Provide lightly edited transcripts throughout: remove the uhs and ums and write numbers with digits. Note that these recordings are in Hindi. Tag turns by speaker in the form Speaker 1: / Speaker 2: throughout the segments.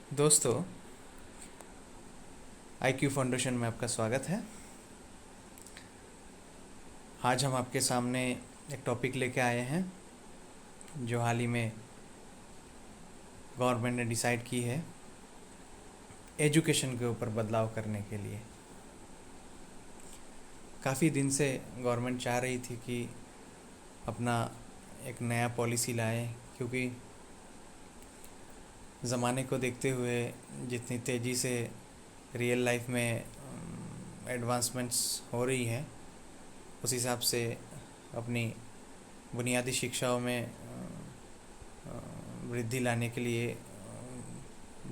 Speaker 1: दोस्तों, IQ फाउंडेशन में आपका स्वागत है। आज हम आपके सामने एक टॉपिक लेके आए हैं जो हाल ही में गवर्नमेंट ने डिसाइड की है एजुकेशन के ऊपर बदलाव करने के लिए। काफ़ी दिन से गवर्नमेंट चाह रही थी कि अपना एक नया पॉलिसी लाए, क्योंकि ज़माने को देखते हुए जितनी तेज़ी से रियल लाइफ में एडवांसमेंट्स हो रही हैं, उस हिसाब से अपनी बुनियादी शिक्षाओं में वृद्धि लाने के लिए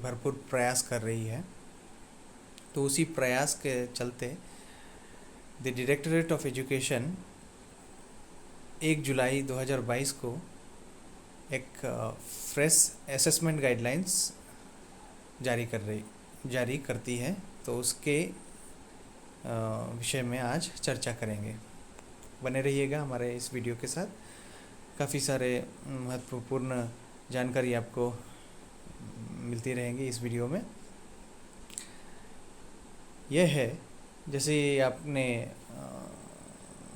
Speaker 1: भरपूर प्रयास कर रही है। तो उसी प्रयास के चलते द डायरेक्टरेट ऑफ एजुकेशन 1 जुलाई 2022 को एक फ्रेश असेसमेंट गाइडलाइंस जारी करती है। तो उसके विषय में आज चर्चा करेंगे। बने रहिएगा हमारे इस वीडियो के साथ। काफ़ी सारे महत्वपूर्ण जानकारी आपको मिलती रहेंगी इस वीडियो में। यह है, जैसे आपने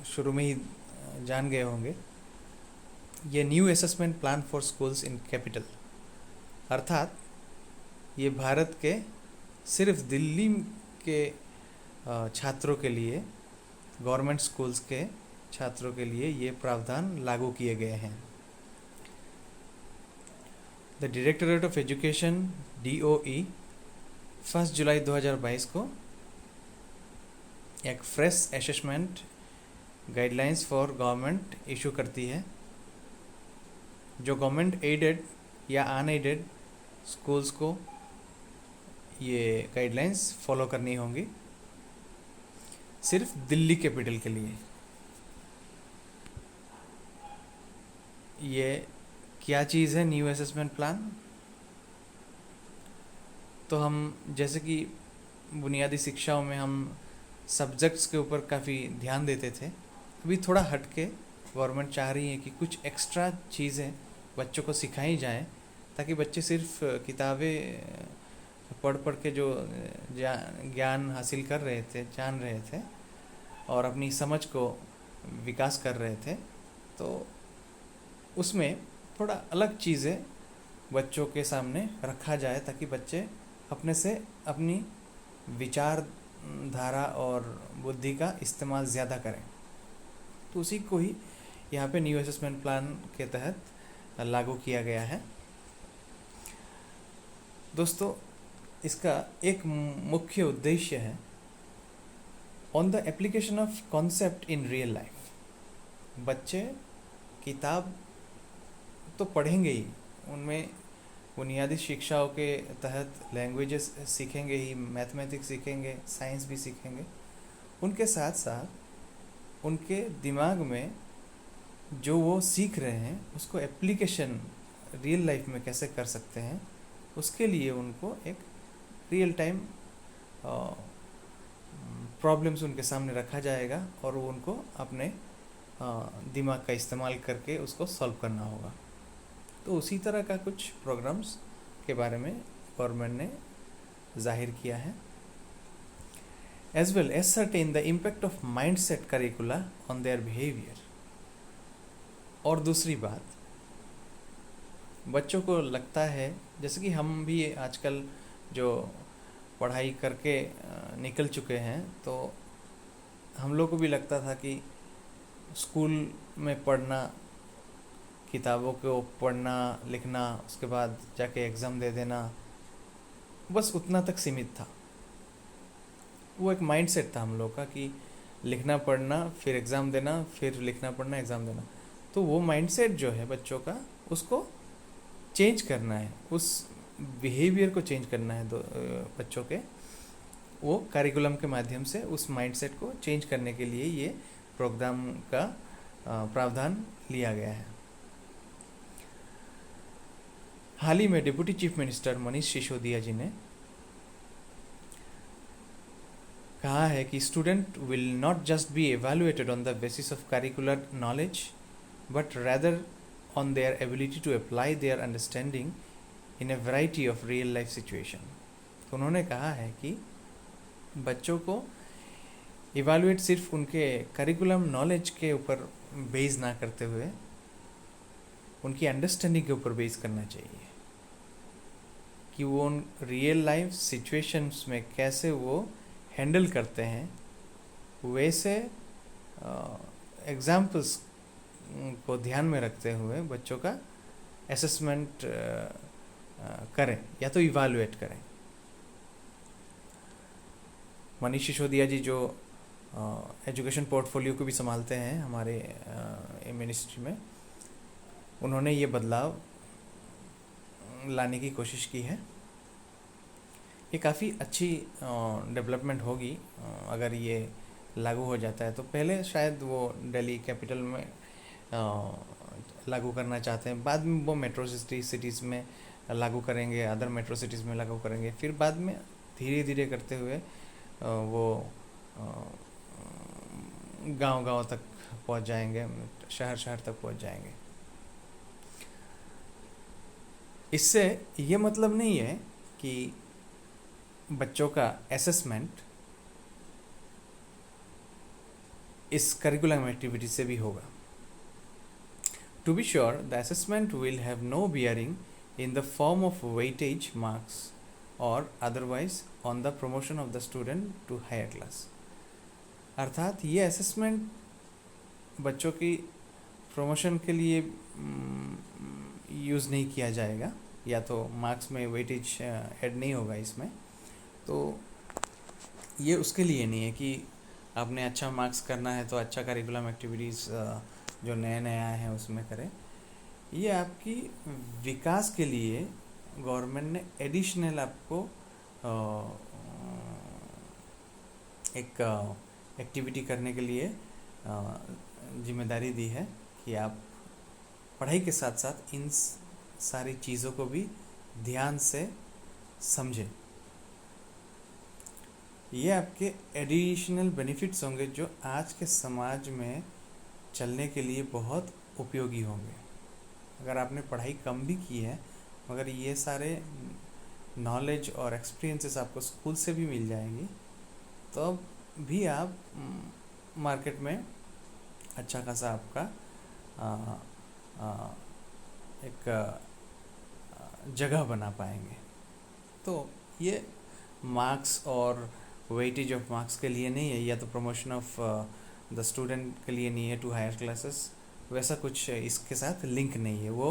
Speaker 1: शुरू में ही जान गए होंगे, ये new assessment plan for schools in capital, अर्थात ये भारत के सिर्फ दिल्ली के छात्रों के लिए, गवर्नमेंट स्कूल्स के छात्रों के लिए ये प्रावधान लागू किए गए हैं। The directorate of education DOE 1 जुलाई 2022 को एक fresh assessment guidelines for government issue करती है, जो गवर्नमेंट एडेड या अनएडेड स्कूल्स को ये गाइडलाइंस फॉलो करनी होंगी, सिर्फ दिल्ली कैपिटल के लिए। ये क्या चीज़ है न्यू असेसमेंट प्लान? तो हम जैसे कि बुनियादी शिक्षाओं में हम सब्जेक्ट्स के ऊपर काफ़ी ध्यान देते थे, अभी थोड़ा हट के गवर्नमेंट चाह रही है कि कुछ एक्स्ट्रा चीज़ें बच्चों को सिखाई जाएं, ताकि बच्चे सिर्फ किताबें पढ़ के जो ज्ञान हासिल कर रहे थे, जान रहे थे और अपनी समझ को विकास कर रहे थे, तो उसमें थोड़ा अलग चीज़ें बच्चों के सामने रखा जाए, ताकि बच्चे अपने से अपनी विचारधारा और बुद्धि का इस्तेमाल ज़्यादा करें। तो उसी को ही यहाँ पे न्यू असेसमेंट प्लान के तहत लागू किया गया है। दोस्तों, इसका एक मुख्य उद्देश्य है on the application of concept in real life. बच्चे किताब तो पढ़ेंगे ही, उनमें बुनियादी शिक्षाओं के तहत लैंग्वेजेस सीखेंगे ही, मैथमेटिक्स सीखेंगे, साइंस भी सीखेंगे। उनके साथ साथ उनके दिमाग में जो वो सीख रहे हैं उसको एप्लीकेशन रियल लाइफ में कैसे कर सकते हैं, उसके लिए उनको एक रियल टाइम प्रॉब्लम्स उनके सामने रखा जाएगा और वो उनको अपने दिमाग का इस्तेमाल करके उसको सॉल्व करना होगा। तो उसी तरह का कुछ प्रोग्राम्स के बारे में गवर्नमेंट ने जाहिर किया है। As well ascertain the impact of mind set curricula on their behaviour. और दूसरी बात, बच्चों को लगता है, जैसे कि हम भी आजकल जो पढ़ाई करके निकल चुके हैं, तो हम लोग को भी लगता था कि स्कूल में पढ़ना, किताबों को पढ़ना लिखना, उसके बाद जाके एग्ज़ाम दे देना, बस उतना तक सीमित था। वो एक माइंडसेट था हम लोग का कि लिखना पढ़ना, फिर एग्ज़ाम देना, फिर लिखना पढ़ना, एग्ज़ाम देना। तो वो माइंडसेट जो है बच्चों का, उसको चेंज करना है, उस बिहेवियर को चेंज करना है बच्चों के। वो करिकुलम के माध्यम से उस माइंडसेट को चेंज करने के लिए ये प्रोग्राम का प्रावधान लिया गया है। हाल ही में deputy chief minister Manish Sisodia ji ने कहा है कि student will not just be evaluated on the basis of curricular knowledge, but rather on their ability to apply their understanding in a variety of real life situation. तो उन्होंने कहा है कि बच्चों को इवैल्यूएट सिर्फ उनके करिकुलम नॉलेज के ऊपर बेस ना करते हुए उनकी अंडरस्टैंडिंग के ऊपर बेस करना चाहिए कि वो उन रियल लाइफ सिचुएशंस में कैसे वो हैंडल करते हैं। वैसे एग्जाम्पल्स को ध्यान में रखते हुए बच्चों का असेसमेंट करें या तो इवैल्यूएट करें। मनीष सिसोदिया जी जो एजुकेशन पोर्टफोलियो को भी संभालते हैं हमारे मिनिस्ट्री में, उन्होंने ये बदलाव लाने की कोशिश की है। ये काफ़ी अच्छी डेवलपमेंट होगी अगर ये लागू हो जाता है। तो पहले शायद वो दिल्ली कैपिटल में लागू करना चाहते हैं, बाद में वो मेट्रो सिटीज़ में लागू करेंगे, अदर मेट्रो सिटीज़ में लागू करेंगे, फिर बाद में धीरे धीरे करते हुए वो गांव-गांव तक पहुंच जाएंगे, शहर तक पहुंच जाएंगे। इससे ये मतलब नहीं है कि बच्चों का असेसमेंट इस करिकुलम एक्टिविटी से भी होगा। To be sure, the assessment will have no bearing in the form of weightage marks or otherwise on the promotion of the student to higher class। अर्थात ये असेसमेंट बच्चों की प्रमोशन के लिए यूज़ नहीं किया जाएगा, या तो मार्क्स में वेटेज ऐड नहीं होगा इसमें। तो ये उसके लिए नहीं है कि आपने अच्छा मार्क्स करना है तो अच्छा करिकुलम एक्टिविटीज़ जो नए आया है उसमें करें। ये आपकी विकास के लिए गवर्नमेंट ने एडिशनल आपको एक एक्टिविटी करने के लिए जिम्मेदारी दी है कि आप पढ़ाई के साथ साथ इन सारी चीज़ों को भी ध्यान से समझें। ये आपके एडिशनल बेनिफिट्स होंगे जो आज के समाज में चलने के लिए बहुत उपयोगी होंगे। अगर आपने पढ़ाई कम भी की है मगर ये सारे नॉलेज और एक्सपीरियंसेस आपको स्कूल से भी मिल जाएंगी, तो अब भी आप मार्केट में अच्छा खासा आपका एक जगह बना पाएंगे। तो ये मार्क्स और वेटेज ऑफ मार्क्स के लिए नहीं है, या तो प्रमोशन ऑफ द स्टूडेंट के लिए नहीं है टू हायर क्लासेस, वैसा कुछ इसके साथ लिंक नहीं है, वो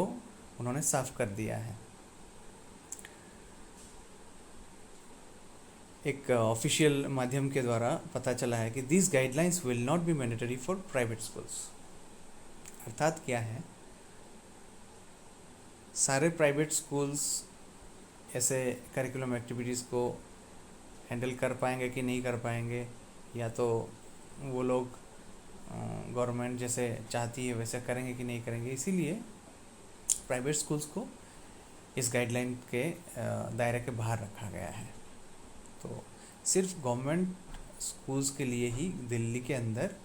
Speaker 1: उन्होंने साफ कर दिया है। एक ऑफिशियल माध्यम के द्वारा पता चला है कि this guidelines will not be mandatory for private schools. अर्थात क्या है, सारे प्राइवेट स्कूल्स ऐसे करिकुलम एक्टिविटीज़ को हैंडल कर पाएंगे कि नहीं कर पाएंगे, या तो वो लोग गवर्नमेंट जैसे चाहती है वैसे करेंगे कि नहीं करेंगे। इसीलिए प्राइवेट स्कूल्स को इस गाइडलाइन के दायरे के बाहर रखा गया है। तो सिर्फ गवर्नमेंट स्कूल्स के लिए ही दिल्ली के अंदर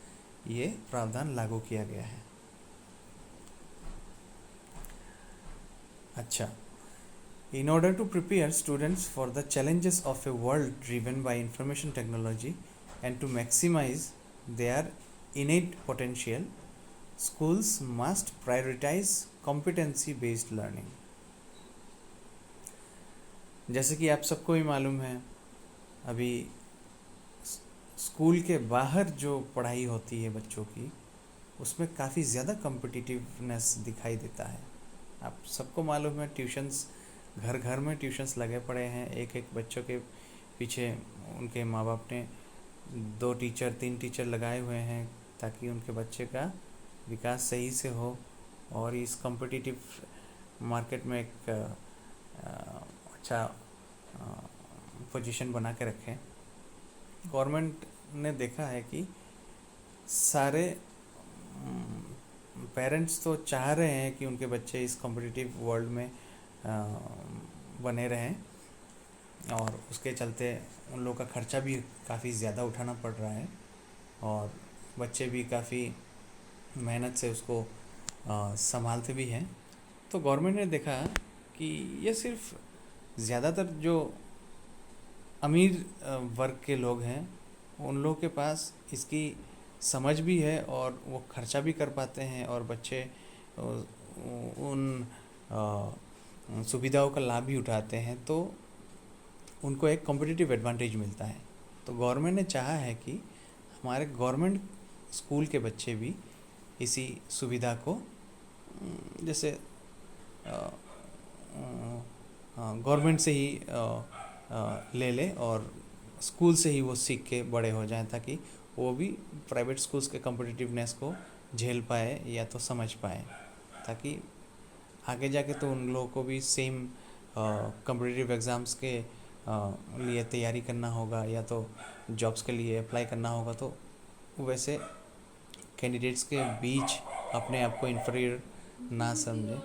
Speaker 1: ये प्रावधान लागू किया गया है। अच्छा, in order to prepare students for the challenges of a world driven by information technology and to maximize their innate potential, schools must prioritize competency based learning। जैसे कि आप सबको ही मालूम है, अभी स्कूल के बाहर जो पढ़ाई होती है बच्चों की, उसमें काफ़ी ज़्यादा कॉम्पिटिटिवनेस दिखाई देता है। आप सबको मालूम है, ट्यूशन्स घर घर में ट्यूशन्स लगे पड़े हैं, एक एक बच्चों के पीछे उनके माँ बाप ने 2 टीचर 3 टीचर लगाए हुए हैं ताकि उनके बच्चे का विकास सही से हो और इस कॉम्पिटिटिव मार्केट में एक अच्छा पोजीशन बना के रखें। गवर्नमेंट ने देखा है कि सारे पेरेंट्स तो चाह रहे हैं कि उनके बच्चे इस कॉम्पिटिटिव वर्ल्ड में बने रहें, और उसके चलते उन लोगों का खर्चा भी काफ़ी ज़्यादा उठाना पड़ रहा है और बच्चे भी काफ़ी मेहनत से उसको संभालते भी हैं। तो गवर्नमेंट ने देखा कि ये सिर्फ ज़्यादातर जो अमीर वर्ग के लोग हैं उन लोगों के पास इसकी समझ भी है और वो खर्चा भी कर पाते हैं और बच्चे उन सुविधाओं का लाभ भी उठाते हैं, तो उनको एक कॉम्पिटिटिव एडवांटेज मिलता है। तो गवर्नमेंट ने चाहा है कि हमारे गवर्नमेंट स्कूल के बच्चे भी इसी सुविधा को जैसे गवर्नमेंट से ही ले ले और स्कूल से ही वो सीख के बड़े हो जाएं, ताकि वो भी प्राइवेट स्कूल्स के कॉम्पिटिटिवनेस को झेल पाए या तो समझ पाए, ताकि आगे जाके तो उन लोगों को भी सेम कॉम्पिटिटिव एग्ज़ाम्स के लिए तैयारी करना होगा या तो जॉब्स के लिए अप्लाई करना होगा। तो वैसे कैंडिडेट्स के बीच अपने आप को इन्फीरियर ना समझे,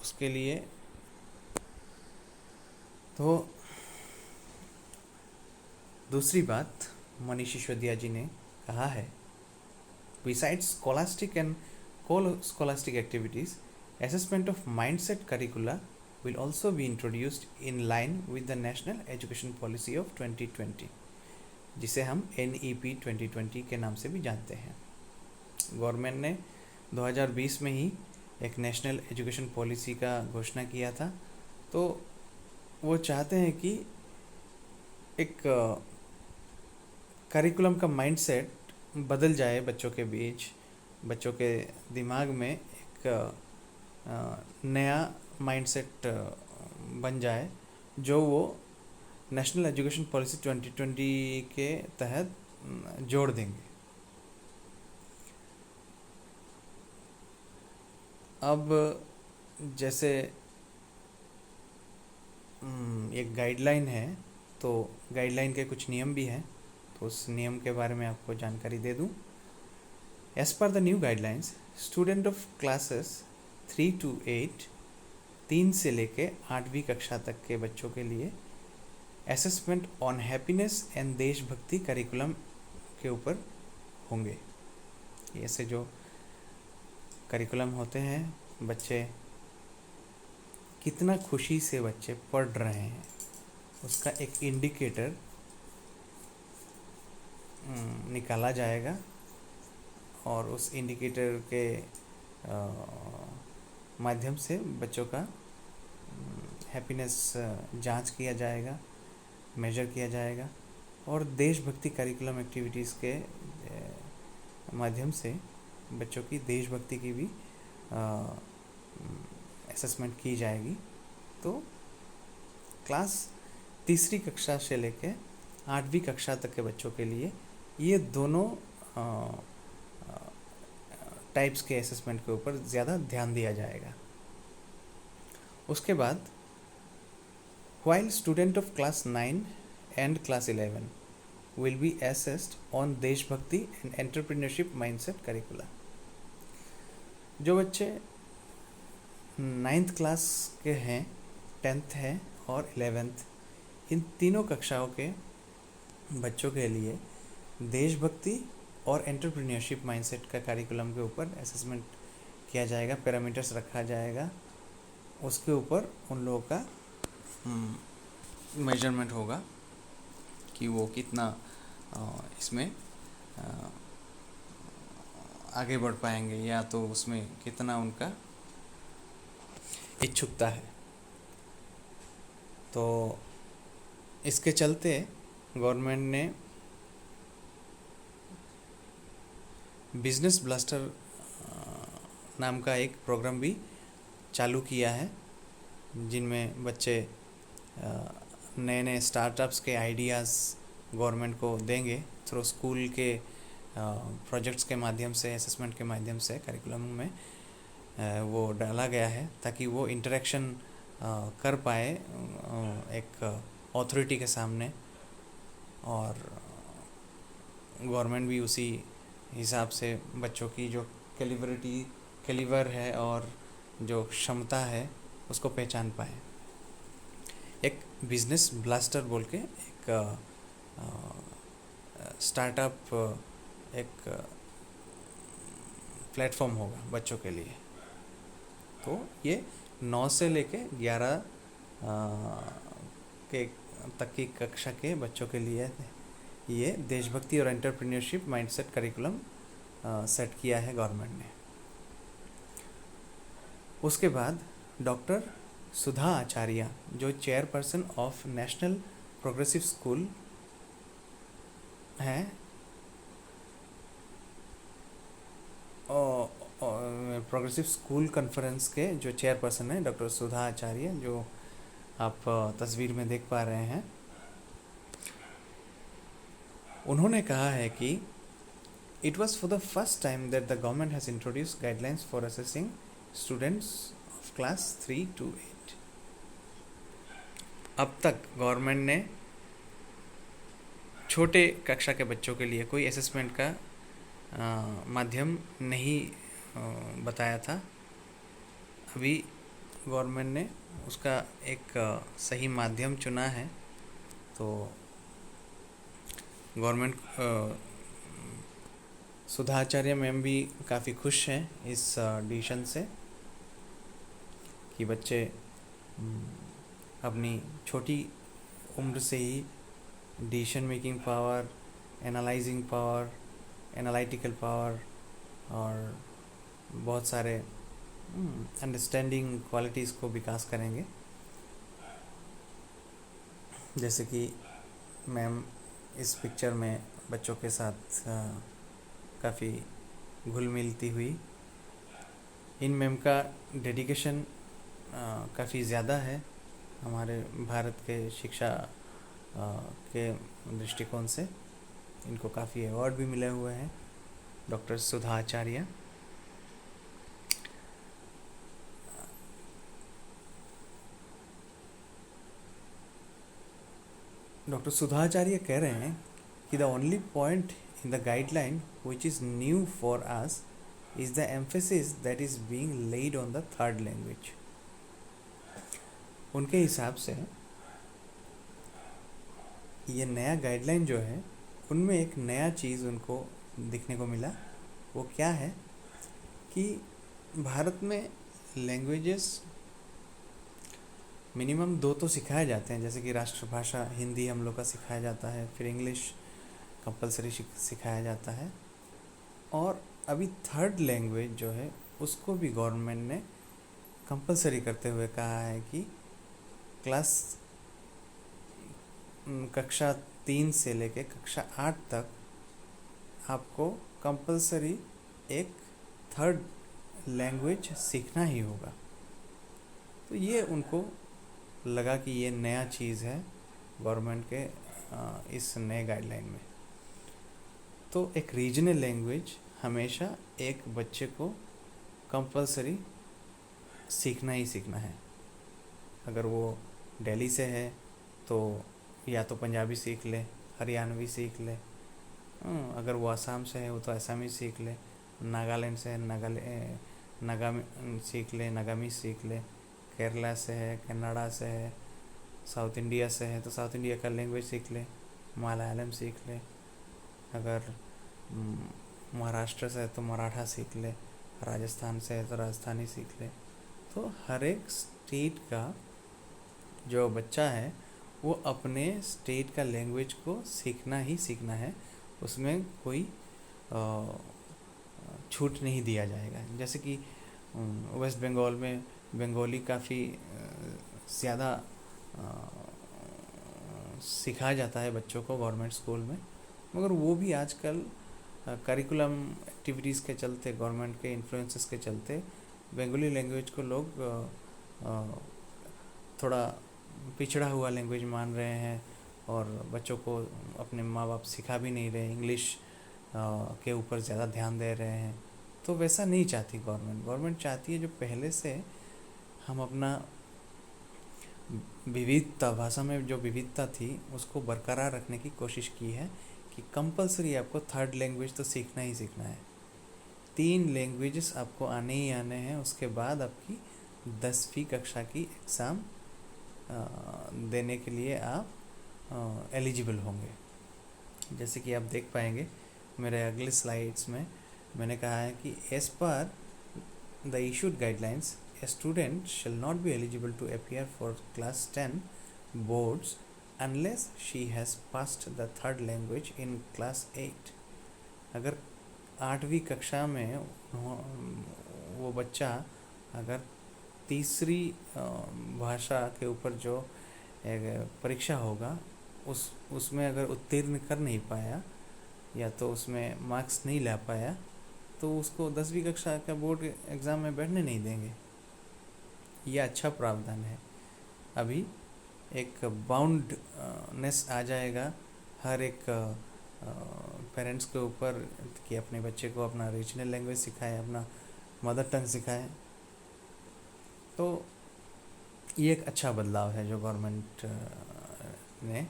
Speaker 1: उसके लिए तो दूसरी बात मनीष सिसोदिया जी ने कहा है, besides scholastic and scholastic activities, assessment of mindset curricula will also be introduced in line with the National Education Policy of 2020, जिसे हम NEP 2020 के नाम से भी जानते हैं। गवर्नमेंट ने 2020 में ही एक नेशनल एजुकेशन पॉलिसी का घोषणा किया था। तो वो चाहते हैं कि एक करिकुलम का माइंडसेट बदल जाए, बच्चों के बीच, बच्चों के दिमाग में एक नया माइंडसेट बन जाए जो वो नेशनल एजुकेशन पॉलिसी 2020 के तहत जोड़ देंगे। अब जैसे एक गाइडलाइन है, तो गाइडलाइन के कुछ नियम भी हैं, तो उस नियम के बारे में आपको जानकारी दे दूं। As per the new guidelines, student of classes 3 to 8, 3 से लेके 8वीं कक्षा तक के बच्चों के लिए असेसमेंट ऑन हैप्पीनेस एंड देशभक्ति करिकुलम के ऊपर होंगे। ऐसे जो करिकुलम होते हैं, बच्चे कितना खुशी से बच्चे पढ़ रहे हैं उसका एक इंडिकेटर निकाला जाएगा और उस इंडिकेटर के माध्यम से बच्चों का हैप्पीनेस जांच किया जाएगा, मेजर किया जाएगा और देशभक्ति करिकुलम एक्टिविटीज़ के माध्यम से बच्चों की देशभक्ति की भी असेसमेंट की जाएगी। तो क्लास 3री कक्षा से लेकर 8वीं कक्षा तक के बच्चों के लिए ये दोनों टाइप्स के असेसमेंट के ऊपर ज़्यादा ध्यान दिया जाएगा। उसके बाद while student of class 9 and class 11 will be assessed on देशभक्ति and entrepreneurship mindset curricula, जो बच्चे 9th क्लास के हैं, 10th है और 11th, इन तीनों कक्षाओं के बच्चों के लिए देशभक्ति और एंटरप्रेन्योरशिप माइंडसेट का करिकुलम के ऊपर असेसमेंट किया जाएगा, पैरामीटर्स रखा जाएगा, उसके ऊपर उन लोगों का मेजरमेंट होगा कि वो कितना इसमें आगे बढ़ पाएंगे या तो उसमें कितना उनका इच्छुकता है। तो इसके चलते गवर्नमेंट ने बिजनेस ब्लास्टर नाम का एक प्रोग्राम भी चालू किया है, जिनमें बच्चे नए नए स्टार्टअप्स के आइडियाज़ गवर्नमेंट को देंगे थ्रू स्कूल के प्रोजेक्ट्स के माध्यम से, असेसमेंट के माध्यम से करिकुलम में वो डाला गया है, ताकि वो इंटरेक्शन कर पाए एक अथॉरिटी के सामने और गवर्नमेंट भी उसी हिसाब से बच्चों की जो कैलिबर है और जो क्षमता है उसको पहचान पाए। एक बिजनेस ब्लास्टर बोल के एक स्टार्टअप एक प्लेटफॉर्म होगा बच्चों के लिए। तो ये 9 से लेके 11 के तक की कक्षा के बच्चों के लिए ये देशभक्ति और एंटरप्रेन्योरशिप माइंडसेट करिकुलम सेट किया है गवर्नमेंट ने। उसके बाद डॉक्टर सुधा आचार्य, जो chairperson of national progressive school हैं, प्रोग्रेसिव स्कूल कॉन्फ्रेंस के जो चेयरपर्सन हैं डॉक्टर सुधा आचार्य, जो आप तस्वीर में देख पा रहे हैं, उन्होंने कहा है कि it was for the first time that the government has introduce guidelines for assessing students of class 3 to 8। अब तक गवर्नमेंट ने छोटे कक्षा के बच्चों के लिए कोई असेसमेंट का माध्यम नहीं बताया था। अभी गवर्नमेंट ने उसका एक सही माध्यम चुना है। तो गवर्नमेंट सुधा आचार्य मैम भी काफ़ी खुश हैं इस डिसीजन से कि बच्चे अपनी छोटी उम्र से ही decision making power, analysing power, analytical power और बहुत सारे अंडरस्टैंडिंग क्वालिटीज़ को विकास करेंगे। जैसे कि मैम इस पिक्चर में बच्चों के साथ काफ़ी घुल मिलती हुई, इन मैम का डेडिकेशन काफ़ी ज़्यादा है हमारे भारत के शिक्षा के दृष्टिकोण से। इनको काफ़ी अवार्ड भी मिले हुए हैं डॉक्टर सुधा आचार्य। डॉक्टर सुधा आचार्य कह रहे हैं कि the only point in the guideline which is new for us is the emphasis that is being laid on the third language. उनके हिसाब से ये नया गाइडलाइन जो है उनमें एक नया चीज़ उनको दिखने को मिला। वो क्या है कि भारत में लैंग्वेजेस मिनिमम 2 तो सिखाए जाते हैं, जैसे कि राष्ट्रभाषा हिंदी हम लोग का सिखाया जाता है, फिर इंग्लिश कंपलसरी सिखाया जाता है, और अभी थर्ड लैंग्वेज जो है उसको भी गवर्नमेंट ने कंपलसरी करते हुए कहा है कि क्लास कक्षा 3 से लेके कक्षा 8 तक आपको कंपलसरी एक थर्ड लैंग्वेज सीखना ही होगा। तो ये उनको लगा कि ये नया चीज़ है गवर्नमेंट के इस नए गाइडलाइन में। तो एक रीजनल लैंग्वेज हमेशा एक बच्चे को कंपलसरी सीखना ही सीखना है। अगर वो दिल्ली से है तो या तो पंजाबी सीख ले, हरियाणवी सीख ले, अगर वो असम से है वो तो असमी सीख ले, नागालैंड से है नागामी सीख ले, नागामी सीख ले, केरला से है, कन्नड़ा से है, साउथ इंडिया से है तो साउथ इंडिया का लैंग्वेज सीख ले, मलयालम सीख ले, अगर महाराष्ट्र से है तो मराठा सीख ले, राजस्थान से है तो राजस्थानी सीख ले। तो हर एक स्टेट का जो बच्चा है वो अपने स्टेट का लैंग्वेज को सीखना ही सीखना है, उसमें कोई छूट नहीं दिया जाएगा। जैसे कि वेस्ट बंगाल में बंगाली काफ़ी ज़्यादा सिखाया जाता है बच्चों को गवर्नमेंट स्कूल में, मगर वो भी आजकल करिकुलम एक्टिविटीज़ के चलते, गवर्नमेंट के इन्फ्लुएंसेस के चलते बंगाली लैंग्वेज को लोग थोड़ा पिछड़ा हुआ लैंग्वेज मान रहे हैं और बच्चों को अपने माँ बाप सिखा भी नहीं रहे, इंग्लिश के ऊपर ज़्यादा ध्यान दे रहे हैं। तो वैसा नहीं चाहती गवर्नमेंट चाहती है जो पहले से हम अपना विविधता, भाषा में जो विविधता थी उसको बरकरार रखने की कोशिश की है कि कंपलसरी आपको थर्ड लैंग्वेज तो सीखना ही सीखना है। 3 लैंग्वेजेस आपको आने ही आने हैं, उसके बाद आपकी 10वीं कक्षा की एग्ज़ाम देने के लिए आप एलिजिबल होंगे। जैसे कि आप देख पाएंगे मेरे अगले स्लाइड्स में मैंने कहा है कि as per the issued guidelines a student shall not be eligible to appear for class 10 boards unless she has passed the third language in class 8। अगर 8वीं कक्षा में वो बच्चा अगर तीसरी भाषा के ऊपर जो परीक्षा होगा उसमें अगर उत्तीर्ण कर नहीं पाया या तो उसमें मार्क्स नहीं ला पाया तो उसको 10वीं कक्षा का बोर्ड एग्ज़ाम में बैठने नहीं देंगे। यह अच्छा प्रावधान है। अभी एक बाउंडनेस आ जाएगा हर एक पेरेंट्स के ऊपर कि अपने बच्चे को अपना रीजनल लैंग्वेज सिखाएं, अपना मदर टंग सिखाएं। तो ये एक अच्छा बदलाव है जो गवर्नमेंट ने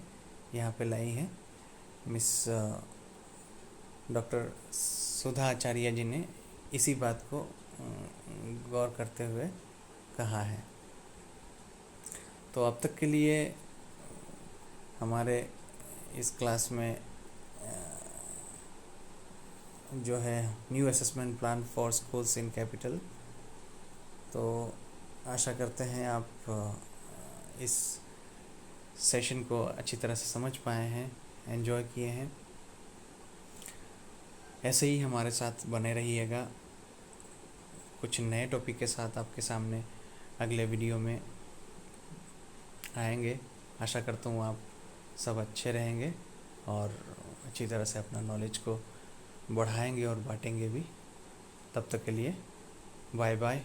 Speaker 1: यहाँ पे लाई है। मिस डॉक्टर सुधा आचार्य जी ने इसी बात को गौर करते हुए कहा है। तो अब तक के लिए हमारे इस क्लास में जो है new assessment plan for schools in capital, तो आशा करते हैं आप इस सेशन को अच्छी तरह से समझ पाए हैं, एंजॉय किए हैं। ऐसे ही हमारे साथ बने रहिएगा। कुछ नए टॉपिक के साथ आपके सामने अगले वीडियो में आएंगे। आशा करता हूँ आप सब अच्छे रहेंगे और अच्छी तरह से अपना नॉलेज को बढ़ाएंगे और बांटेंगे भी। तब तक के लिए बाय बाय।